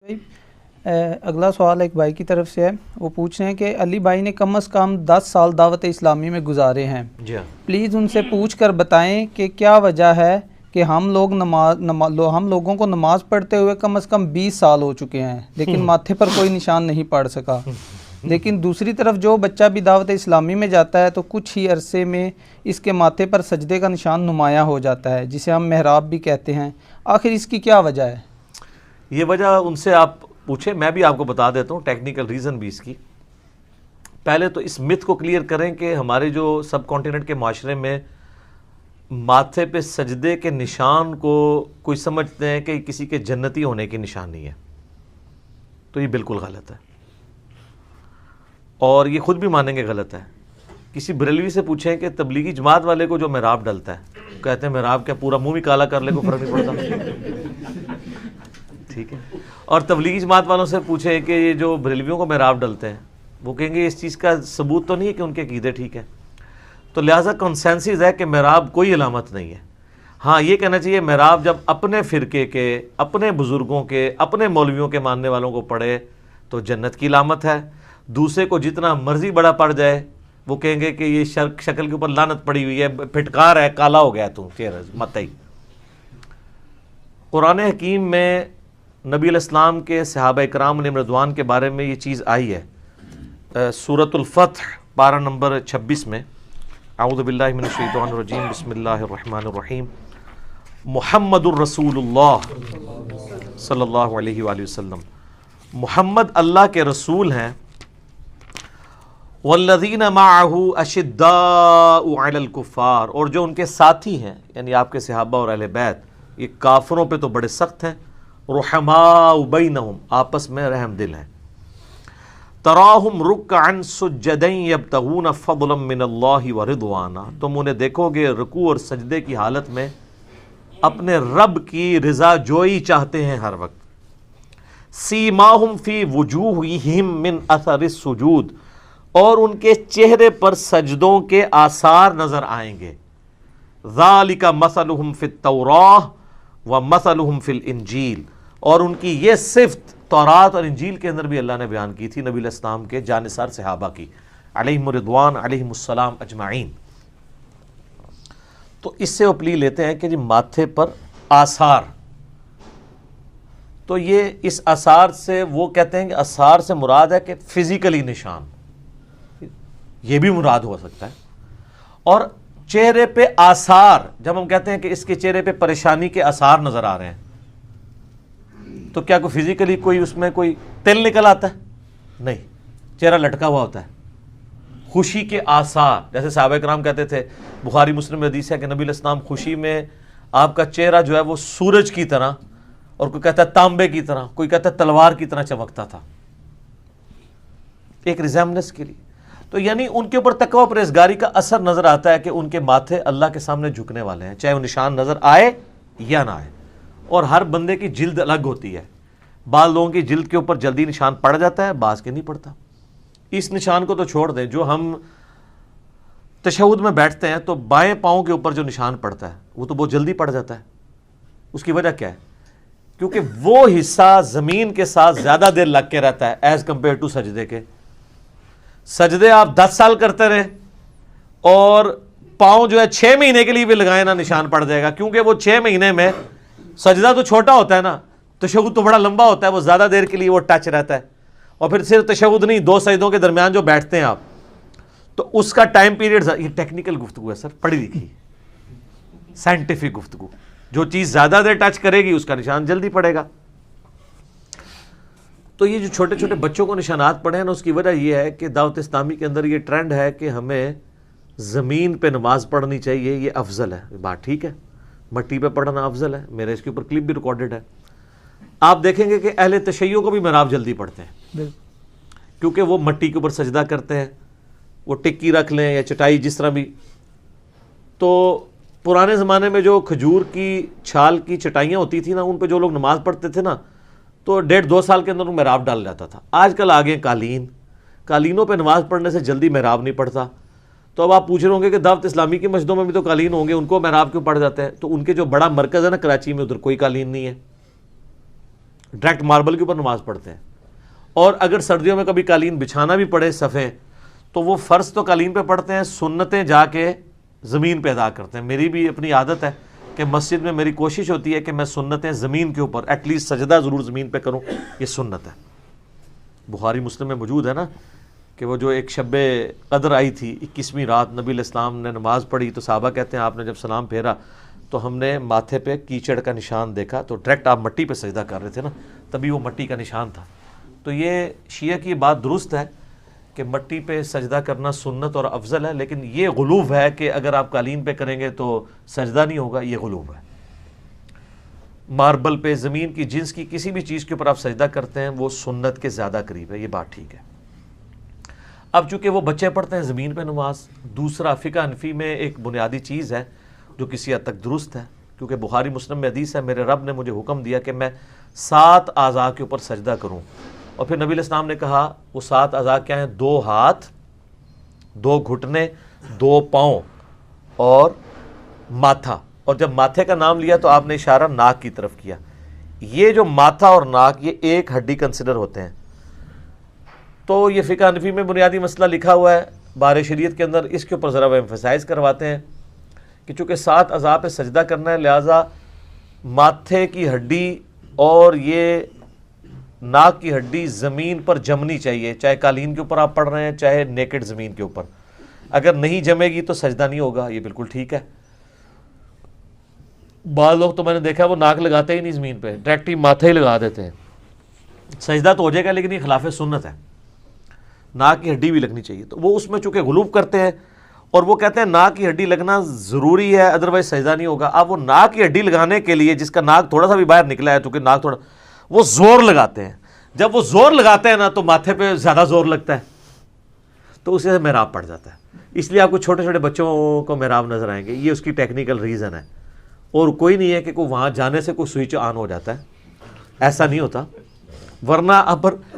اگلا سوال ایک بھائی کی طرف سے ہے، وہ پوچھ رہے ہیں کہ علی بھائی نے کم از کم 10 سال دعوت اسلامی میں گزارے ہیں، پلیز ان سے پوچھ کر بتائیں کہ کیا وجہ ہے کہ ہم لوگوں کو نماز پڑھتے ہوئے کم از کم 20 سال ہو چکے ہیں لیکن ماتھے پر کوئی نشان نہیں پڑ سکا، لیکن دوسری طرف جو بچہ بھی دعوت اسلامی میں جاتا ہے تو کچھ ہی عرصے میں اس کے ماتھے پر سجدے کا نشان نمایاں ہو جاتا ہے جسے ہم محراب بھی کہتے ہیں، آخر اس کی کیا وجہ ہے؟ یہ وجہ ان سے آپ پوچھیں، میں بھی آپ کو بتا دیتا ہوں ٹیکنیکل ریزن بھی اس کی۔ پہلے تو اس مت کو کلیئر کریں کہ ہمارے جو سب کانٹیننٹ کے معاشرے میں ماتھے پہ سجدے کے نشان کو کوئی سمجھتے ہیں کہ کسی کے جنتی ہونے کی نشانی ہے، تو یہ بالکل غلط ہے، اور یہ خود بھی مانیں گے غلط ہے۔ کسی بریلوی سے پوچھیں کہ تبلیغی جماعت والے کو جو محراب ڈلتا ہے، کہتے ہیں محراب کیا پورا منہ بھی کالا کر لے کو فرق نہیں پڑتا، ٹھیک ہے۔ اور تبلیغی جماعت والوں سے پوچھیں کہ یہ جو بریلویوں کو محراب ڈلتے ہیں، وہ کہیں گے اس چیز کا ثبوت تو نہیں ہے کہ ان کے عقیدے ٹھیک ہے، تو لہٰذا کنسنسس ہے کہ محراب کوئی علامت نہیں ہے۔ ہاں یہ کہنا چاہیے محراب جب اپنے فرقے کے، اپنے بزرگوں کے، اپنے مولویوں کے ماننے والوں کو پڑھے تو جنت کی علامت ہے، دوسرے کو جتنا مرضی بڑا پڑ جائے وہ کہیں گے کہ یہ شکل کے اوپر لعنت پڑی ہوئی ہے، پھٹکار ہے، کالا ہو گیا تو چہرہ مت ہی۔ قرآن حکیم میں نبی علیہ السلام کے صحابہ اکرام علیہم رضوان کے بارے میں یہ چیز آئی ہے، سورۃ الفتح پارہ نمبر 26 میں، اعوذ باللہ من الشیطان الرجیم، بسم اللہ الرحمن الرحیم، محمد الرسول اللہ صلی اللہ علیہ وآلہ وسلم، محمد اللہ کے رسول ہیں، والذین معہ اشداء علی الکفار، اور جو ان کے ساتھی ہیں یعنی آپ کے صحابہ اور اہل بیت، یہ کافروں پہ تو بڑے سخت ہیں، رحماء بینہم، آپس میں رحم دل ہیں، تراہم رکعا سجدا یبتغون فضلا من اللہ ورضوانا، تم انہیں دیکھو گے رکوع اور سجدے کی حالت میں اپنے رب کی رضا جوئی چاہتے ہیں ہر وقت، سیماہم فی وجوہہم من اثر السجود، اور ان کے چہرے پر سجدوں کے آثار نظر آئیں گے، ذالک مثلہم فی التوراۃ ومثلہم فی الانجیل، اور ان کی یہ صفت تورات اور انجیل کے اندر بھی اللہ نے بیان کی تھی نبی علیہ السلام کے جانثار صحابہ کی علیہم رضوان علیہم السلام اجمعین۔ تو اس سے اپلی لیتے ہیں کہ جی ماتھے پر آثار، تو یہ اس آثار سے وہ کہتے ہیں کہ آثار سے مراد ہے کہ فزیکلی نشان، یہ بھی مراد ہو سکتا ہے، اور چہرے پہ آثار، جب ہم کہتے ہیں کہ اس کے چہرے پہ پریشانی کے آثار نظر آ رہے ہیں تو کیا کوئی فزیکلی کوئی اس میں کوئی تل نکل آتا ہے؟ نہیں، چہرہ لٹکا ہوا ہوتا ہے۔ خوشی کے آثار، جیسے صحابہ کرام کہتے تھے، بخاری مسلم میں حدیث ہے کہ نبی علیہ السلام خوشی میں آپ کا چہرہ جو ہے وہ سورج کی طرح، اور کوئی کہتا ہے تانبے کی طرح، کوئی کہتا ہے تلوار کی طرح چمکتا تھا، ایک ریزیمبلنس کے لیے۔ تو یعنی ان کے اوپر تقوی پرہیزگاری کا اثر نظر آتا ہے کہ ان کے ماتھے اللہ کے سامنے جھکنے والے ہیں، چاہے وہ نشان نظر آئے یا نہ آئے۔ اور ہر بندے کی جلد الگ ہوتی ہے، بعض لوگوں کی جلد کے اوپر جلدی نشان پڑ جاتا ہے، بعض کے نہیں پڑتا۔ اس نشان کو تو چھوڑ دیں، جو ہم تشہد میں بیٹھتے ہیں تو بائیں پاؤں کے اوپر جو نشان پڑتا ہے وہ تو بہت جلدی پڑ جاتا ہے، اس کی وجہ کیا ہے؟ کیونکہ وہ حصہ زمین کے ساتھ زیادہ دیر لگ کے رہتا ہے ایز کمپیئر ٹو سجدے کے۔ سجدے آپ 10 سال کرتے رہے اور پاؤں جو ہے 6 مہینے کے لیے بھی لگائیں نا، نشان پڑ جائے گا، کیونکہ وہ 6 مہینے میں سجدہ تو چھوٹا ہوتا ہے نا، تشہد تو بڑا لمبا ہوتا ہے، وہ زیادہ دیر کے لیے وہ ٹچ رہتا ہے، اور پھر صرف تشہد نہیں، 2 سجدوں کے درمیان جو بیٹھتے ہیں آپ، تو اس کا ٹائم پیریڈ، یہ ٹیکنیکل گفتگو ہے سر، پڑھی لکھی سائنٹیفک گفتگو، جو چیز زیادہ دیر ٹچ کرے گی اس کا نشان جلدی پڑے گا۔ تو یہ جو چھوٹے چھوٹے بچوں کو نشانات پڑے ہیں نا، اس کی وجہ یہ ہے کہ دعوت اسلامی کے اندر یہ ٹرینڈ ہے کہ ہمیں زمین پہ نماز پڑھنی چاہیے، یہ افضل ہے، بات ٹھیک ہے، مٹی پہ پڑھنا افضل ہے، میرے اس کے اوپر کلپ بھی ریکارڈڈ ہے۔ آپ دیکھیں گے کہ اہل تشیع کو بھی محراب جلدی پڑھتے ہیں، کیونکہ وہ مٹی کے اوپر سجدہ کرتے ہیں، وہ ٹکی رکھ لیں یا چٹائی جس طرح بھی۔ تو پرانے زمانے میں جو کھجور کی چھال کی چٹائیاں ہوتی تھیں نا، ان پہ جو لوگ نماز پڑھتے تھے نا، تو 1.5-2 سال کے اندر محراب ڈال جاتا تھا۔ آج کل آگے قالینوں پہ نماز پڑھنے سے جلدی محراب نہیں پڑتا۔ تو اب آپ پوچھ رہے ہوں گے کہ دعوت اسلامی کی مسجدوں میں بھی تو قالین ہوں گے، ان کو محراب کیوں پڑھ جاتے ہیں؟ تو ان کے جو بڑا مرکز ہے نا کراچی میں، ادھر کوئی قالین نہیں ہے، ڈائریکٹ ماربل کے اوپر نماز پڑھتے ہیں. اور اگر سردیوں میں کبھی قالین بچھانا بھی پڑے صفیں تو وہ فرض تو قالین پہ پڑھتے ہیں, سنتیں جا کے زمین پہ ادا کرتے ہیں. میری بھی اپنی عادت ہے کہ مسجد میں میری کوشش ہوتی ہے کہ میں سنتیں زمین کے اوپر ایٹ لیسٹ سجدہ ضرور زمین پہ کروں, یہ سنت ہے. بخاری مسلم میں موجود ہے نا کہ وہ جو ایک شب قدر آئی تھی 21ویں رات, نبی علیہ السلام نے نماز پڑھی تو صحابہ کہتے ہیں آپ نے جب سلام پھیرا تو ہم نے ماتھے پہ کیچڑ کا نشان دیکھا, تو ڈائریکٹ آپ مٹی پہ سجدہ کر رہے تھے نا, تبھی وہ مٹی کا نشان تھا. تو یہ شیعہ کی بات درست ہے کہ مٹی پہ سجدہ کرنا سنت اور افضل ہے, لیکن یہ غلوب ہے کہ اگر آپ قالین پہ کریں گے تو سجدہ نہیں ہوگا, یہ غلوب ہے. ماربل پہ, زمین کی جنس کی کسی بھی چیز کے اوپر آپ سجدہ کرتے ہیں وہ سنت کے زیادہ قریب ہے, یہ بات ٹھیک ہے. اب چونکہ وہ بچے پڑھتے ہیں زمین پہ نماز, دوسرا فقہ حنفی میں ایک بنیادی چیز ہے جو کسی حد تک درست ہے, کیونکہ بخاری مسلم میں حدیث ہے میرے رب نے مجھے حکم دیا کہ میں 7 اعضاء کے اوپر سجدہ کروں. اور پھر نبی علیہ السلام نے کہا وہ 7 اعضاء کیا ہیں, 2 ہاتھ, 2 گھٹنے, 2 پاؤں اور ماتھا. اور جب ماتھے کا نام لیا تو آپ نے اشارہ ناک کی طرف کیا. یہ جو ماتھا اور ناک یہ ایک ہڈی کنسیڈر ہوتے ہیں. تو یہ فقہ حنفی میں بنیادی مسئلہ لکھا ہوا ہے بار شریعت کے اندر, اس کے اوپر ذرا وہ ایمفسائز کرواتے ہیں کہ چونکہ 7 اعضاء پہ سجدہ کرنا ہے لہٰذا ماتھے کی ہڈی اور یہ ناک کی ہڈی زمین پر جمنی چاہیے, چاہے قالین کے اوپر آپ پڑھ رہے ہیں چاہے نیکڈ زمین کے اوپر. اگر نہیں جمے گی تو سجدہ نہیں ہوگا, یہ بالکل ٹھیک ہے. بعض لوگ تو میں نے دیکھا وہ ناک لگاتے ہی نہیں زمین پہ, ڈائریکٹ ہی ماتھے ہی لگا دیتے ہیں. سجدہ تو ہو جائے گا لیکن یہ خلاف سنت ہے, ناک کی ہڈی بھی لگنی چاہیے. تو وہ اس میں چونکہ غلوب کرتے ہیں اور وہ کہتے ہیں ناک کی ہڈی لگنا ضروری ہے ادروائز سجدہ نہیں ہوگا. اب وہ ناک کی ہڈی لگانے کے لیے جس کا ناک تھوڑا سا بھی باہر نکلا ہے, چونکہ ناک تھوڑا, وہ زور لگاتے ہیں. جب وہ زور لگاتے ہیں نا تو ماتھے پہ زیادہ زور لگتا ہے تو اسے محراب پڑ جاتا ہے. اس لیے آپ کو چھوٹے چھوٹے بچوں کو محراب نظر آئیں گے, یہ اس کی ٹیکنیکل ریزن ہے. اور کوئی نہیں ہے کہ کوئی وہاں جانے سے کوئی سوئچ آن ہو جاتا ہے, ایسا نہیں ہوتا. ورنہ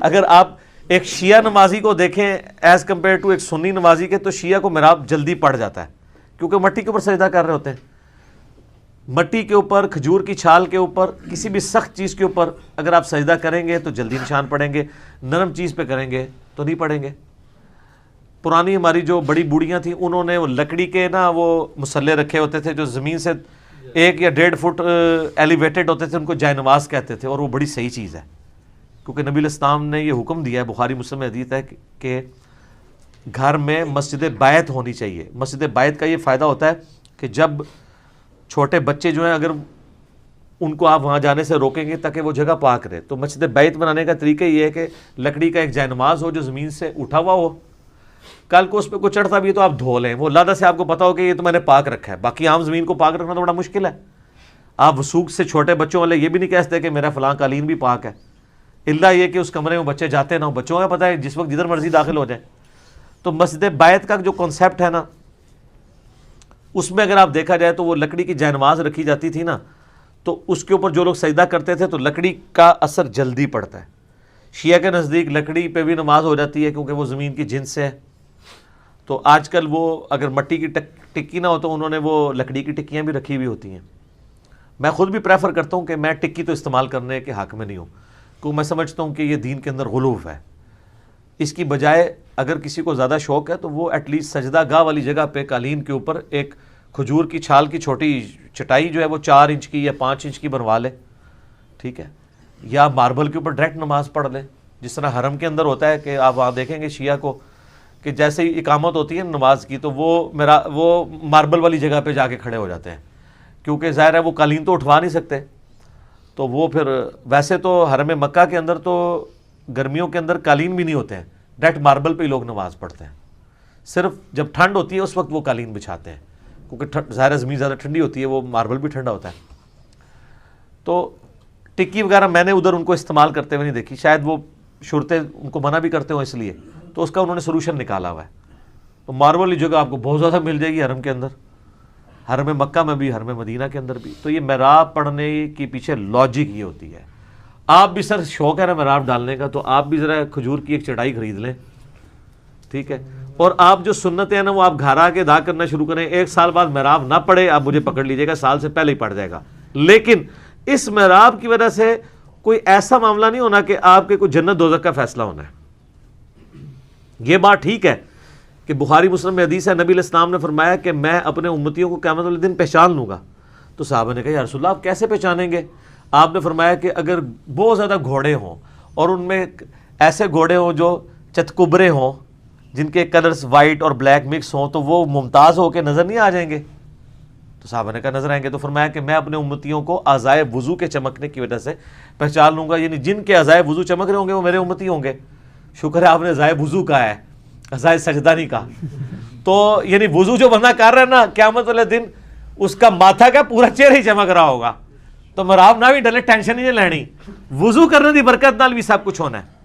اگر آپ ایک شیعہ نمازی کو دیکھیں ایز کمپیئر ٹو ایک سنی نمازی کے, تو شیعہ کو محراب جلدی پڑ جاتا ہے کیونکہ مٹی کے اوپر سجدہ کر رہے ہوتے ہیں. مٹی کے اوپر, کھجور کی چھال کے اوپر, کسی بھی سخت چیز کے اوپر اگر آپ سجدہ کریں گے تو جلدی نشان پڑیں گے, نرم چیز پہ کریں گے تو نہیں پڑیں گے. پرانی ہماری جو بڑی بوڑھیاں تھیں انہوں نے وہ لکڑی کے نا وہ مسلے رکھے ہوتے تھے جو زمین سے 1 یا 1.5 فٹ ایلیویٹڈ ہوتے تھے, ان کو جائے نماز کہتے تھے. اور وہ بڑی صحیح چیز ہے کیونکہ نبی علیہ السلام نے یہ حکم دیا ہے, بخاری مسلم میں حدیث ہے کہ گھر میں مسجد بیت ہونی چاہیے. مسجد بیت کا یہ فائدہ ہوتا ہے کہ جب چھوٹے بچے جو ہیں اگر ان کو آپ وہاں جانے سے روکیں گے تاکہ وہ جگہ پاک رہے, تو مسجد بیت بنانے کا طریقہ یہ ہے کہ لکڑی کا ایک جائے نماز ہو جو زمین سے اٹھا ہوا ہو, کل کو اس پہ کوئی چڑھتا بھی ہے تو آپ دھو لیں, وہ لادہ سے آپ کو پتا ہو کہ یہ تو میں نے پاک رکھا ہے. باقی عام زمین کو پاک رکھنا تو بڑا مشکل ہے. آپ وسوق سے چھوٹے بچوں والے یہ بھی نہیں کہتے کہ میرا فلاں قالین بھی پاک ہے, اللہ یہ کہ اس کمرے میں بچے جاتے نہ ہوں. بچوں کا پتہ ہے جس وقت جدھر مرضی داخل ہو جائیں. تو مسجد بیت کا جو کنسیپٹ ہے نا, اس میں اگر آپ دیکھا جائے تو وہ لکڑی کی جائے نماز رکھی جاتی تھی نا, تو اس کے اوپر جو لوگ سجدہ کرتے تھے تو لکڑی کا اثر جلدی پڑتا ہے. شیعہ کے نزدیک لکڑی پہ بھی نماز ہو جاتی ہے کیونکہ وہ زمین کی جنس سے ہے. تو آج کل وہ اگر مٹی کی ٹکی نہ ہو تو انہوں نے وہ لکڑی کی ٹکیاں بھی رکھی ہوئی ہوتی ہیں. میں خود بھی پریفر کرتا ہوں کہ میں ٹکی تو استعمال کرنے کے حق میں نہیں ہوں, کیونکہ میں سمجھتا ہوں کہ یہ دین کے اندر غلوف ہے. اس کی بجائے اگر کسی کو زیادہ شوق ہے تو وہ ایٹ لیسٹ سجدہ گاہ والی جگہ پہ قالین کے اوپر ایک کھجور کی چھال کی چھوٹی چٹائی جو ہے وہ 4 انچ کی یا 5 انچ کی بنوا لے, ٹھیک ہے, یا ماربل کے اوپر ڈائریکٹ نماز پڑھ لے. جس طرح حرم کے اندر ہوتا ہے کہ آپ وہاں دیکھیں گے شیعہ کو کہ جیسے ہی اقامت ہوتی ہے نماز کی تو وہ ماربل والی جگہ پہ جا کے کھڑے ہو جاتے ہیں, کیونکہ ظاہر ہے وہ قالین تو اٹھوا نہیں سکتے. تو وہ پھر ویسے تو حرم مکہ کے اندر تو گرمیوں کے اندر قالین بھی نہیں ہوتے ہیں, ڈائریکٹ ماربل پہ ہی لوگ نماز پڑھتے ہیں. صرف جب ٹھنڈ ہوتی ہے اس وقت وہ قالین بچھاتے ہیں, کیونکہ ظاہر زمین زیادہ ٹھنڈی ہوتی ہے, وہ ماربل بھی ٹھنڈا ہوتا ہے. تو ٹکی وغیرہ میں نے ادھر ان کو استعمال کرتے ہوئے نہیں دیکھی, شاید وہ شرطیں ان کو منع بھی کرتے ہوں اس لیے, تو اس کا انہوں نے سولوشن نکالا ہوا ہے. تو ماربل والی جگہ آپ کو بہت زیادہ مل جائے گی حرم کے اندر, حرم مکہ میں بھی, حرم مدینہ کے اندر بھی. تو یہ محراب پڑھنے کے پیچھے لاجک یہ ہوتی ہے. آپ بھی سر شوق ہے نا محراب ڈالنے کا, تو آپ بھی ذرا کھجور کی ایک چٹائی خرید لیں, ٹھیک ہے, اور آپ جو سنتیں ہیں نا وہ آپ گھر آ کے ادا کرنا شروع کریں. 1 سال بعد محراب نہ پڑے آپ مجھے پکڑ لیجیے گا, سال سے پہلے ہی پڑ جائے گا. لیکن اس محراب کی وجہ سے کوئی ایسا معاملہ نہیں ہونا کہ آپ کے کوئی جنت دوزخ کا فیصلہ ہونا ہے. یہ بات ٹھیک ہے کہ بخاری مسلم میں حدیث ہے, نبی علیہ السلام نے فرمایا کہ میں اپنے امتیوں کو قیامت والے دن پہچان لوں گا. تو صحابہ نے کہا یا رسول اللہ آپ کیسے پہچانیں گے؟ آپ نے فرمایا کہ اگر بہت زیادہ گھوڑے ہوں اور ان میں ایسے گھوڑے ہوں جو چتکبرے ہوں, جن کے کلرز وائٹ اور بلیک مکس ہوں, تو وہ ممتاز ہو کے نظر نہیں آ جائیں گے؟ تو صحابہ نے کہا نظر آئیں گے. تو فرمایا کہ میں اپنے امتیوں کو اعضائے وضو کے چمکنے کی وجہ سے پہچان لوں گا, یعنی جن کے اعضائے وضو چمک رہے ہوں گے وہ میرے امتی ہوں گے. شکر ہے آپ نے اعضائے وضو کہا ہے, اعضائے سجدہ نہیں کہا. تو یعنی وضو جو بندہ کر رہا ہے نا, قیامت والے دن اس کا ماتھا کا پورا چہرہ ہی چمک رہا ہوگا. تو مراب نہ بھی ڈلے, ٹینشن نہیں لینی, وضو کرنے دی برکت نال بھی سب کچھ ہونا ہے.